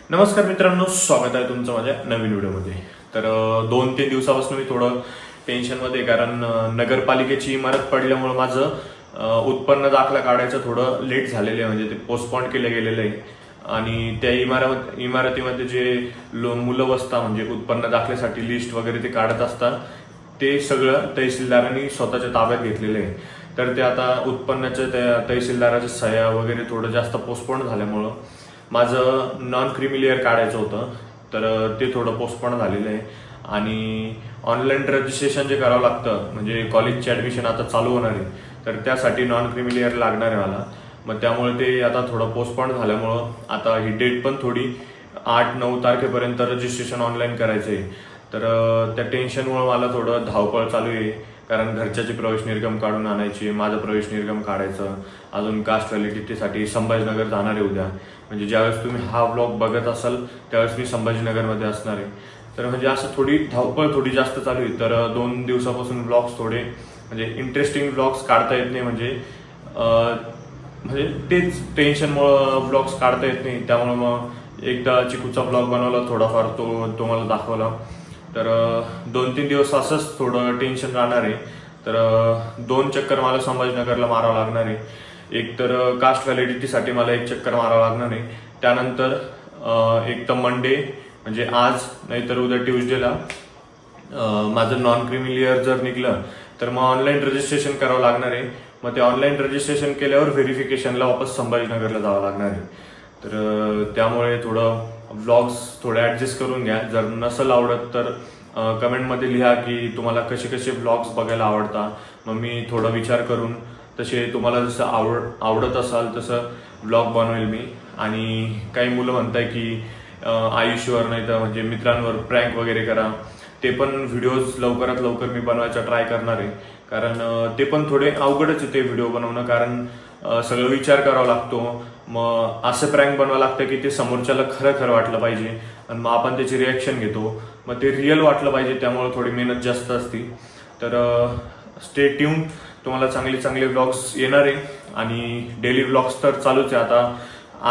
नमस्कार मित्रांनो, स्वागत आहे तुमचं माझ्या नवीन व्हिडिओमध्ये। तर 2-3 दिवसापासून मी थोडं टेन्शनमध्ये, कारण नगरपालिकेची इमारत पडल्यामुळे माझं उत्पन्न दाखला काढायचं थोडं लेट झालेलं आहे, म्हणजे ते पोस्टपोन केलं गेलेलं आहे। आणि त्या इमारतीमध्ये जे मुलं बसतात, म्हणजे उत्पन्न दाखल्यासाठी लिस्ट वगैरे ते काढत असतात, ते सगळं तहसीलदारांनी स्वतःच्या ताब्यात घेतलेलं आहे। तर ते आता उत्पन्नाच्या त्या तहसीलदाराच्या सह्या वगैरे थोडं जास्त पोस्टपोन झाल्यामुळं माझं नॉन क्रीमी लेअर काढायचं होतं, तर ते थोडं पोस्टपोन झालेलं आहे। आणि ऑनलाईन रजिस्ट्रेशन जे करावं लागतं, म्हणजे कॉलेजची ऍडमिशन आता चालू होणार आहे, तर त्यासाठी नॉन क्रीमी लेअर लागणार आहे मला। मग त्यामुळे ते आता थोडं पोस्टपोन झाल्यामुळं आता ही डेट पण थोडी 8-9 तारखेपर्यंत रजिस्ट्रेशन ऑनलाईन करायचं आहे। तर त्या टेन्शनमुळे मला थोडं धावपळ चालू आहे, कारण घरच्याची प्रवेश निर्गम काढून आणायची, माझं प्रवेश निर्गम काढायचं, अजून कास्ट व्हॅलिडिटीसाठी संभाजीनगर जाणार आहे उद्या। म्हणजे ज्यावेळेस तुम्ही हा व्लॉग बघत असाल त्यावेळेस मी संभाजीनगरमध्ये असणार आहे। तर म्हणजे असं थोडी धावपळ थोडी जास्त चालू आहे। तर 2 दिवसापासून व्लॉग्स थोडे म्हणजे इंटरेस्टिंग व्लॉग्स काढता येत नाही, म्हणजे तेच टेन्शनमुळे व्लॉग्स काढता येत नाही। त्यामुळे मग एकदा चिकूचा व्लॉग बनवला, थोडाफार तो मला दाखवला। तर 2-3 दिवस असंच थोडं टेन्शन राहणार आहे। तर 2 चक्कर मला संभाजीनगरला मारावं लागणार आहे। एक तर कास्ट व्हॅलिडिटीसाठी मला 1 चक्कर मारावं लागणार आहे, त्यानंतर एक तर मंडे म्हणजे आज नाहीतर उद्या ट्यूजडेला माझं नॉन क्रीमी लेअर जर निघलं तर मग ऑनलाईन रजिस्ट्रेशन करावं लागणार आहे। मग ते ऑनलाईन रजिस्ट्रेशन केल्यावर व्हेरिफिकेशनला वापस संभाजीनगरला जावं लागणार आहे। तर त्यामुळे थोडं व्लॉग्स थोडे ऍडजस्ट करून घ्या। जर नसेल आवडत तर कमेंटमध्ये लिहा की तुम्हाला कसे कसे व्लॉग्स बघायला आवडतात। मग मी थोडा विचार करून तसे तुम्हाला जसं आवडत असाल तसं व्लॉग बनवेल मी। आणि काही मुलं म्हणताय की आयुष्यवर नाही तर म्हणजे मित्रांवर प्रँक वगैरे करा, ते पण व्हिडिओज लवकरात लवकर मी बनवायचा ट्राय करणार आहे। कारण ते पण थोडे अवघडच आहे ते व्हिडिओ बनवणं, कारण सगळं विचार करावा लागतो। मग असं प्रँक बनवावं लागतं की ते समोरच्याला खरं वाटलं पाहिजे, आणि मग आपण त्याची रिॲक्शन घेतो, मग ते रिअल वाटलं पाहिजे, त्यामुळे थोडी मेहनत जास्त असते। तर स्टे ट्यून, तुम्हाला चांगले व्लॉग्स येणार आहे। आणि डेली व्लॉग्स तर चालूच आहे। आता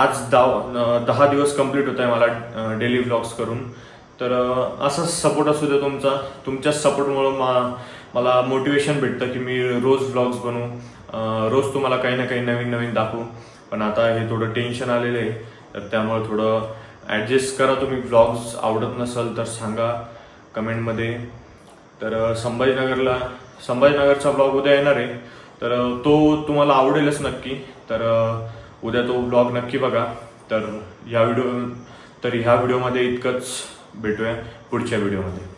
आज 10 दिवस कंप्लीट होत आहे मला डेली व्लॉग्स करून। तर असाच सपोर्ट असू दे तुमचा, तुमच्याच सपोर्टमुळे मला मोटिवेशन भेटतं की मी रोज व्लॉग्स बनवू, रोज तुम्हाला काही ना काही नवीन दाखवू। पण आता हे थोडं टेन्शन आलेलं आहे, तर त्यामुळे थोडं ऍडजस्ट करा तुम्ही। व्लॉग्स आवडत नसेल तर सांगा कमेंटमध्ये। तर संभाजीनगरचा व्लॉग उद्या येणार आहे, तर तो तुम्हाला आवडेलच नक्की। तर उद्या तो व्लॉग नक्की बघा। तर ह्या व्हिडिओमध्ये इतकंच, भेटूया पुढच्या व्हिडिओमध्ये।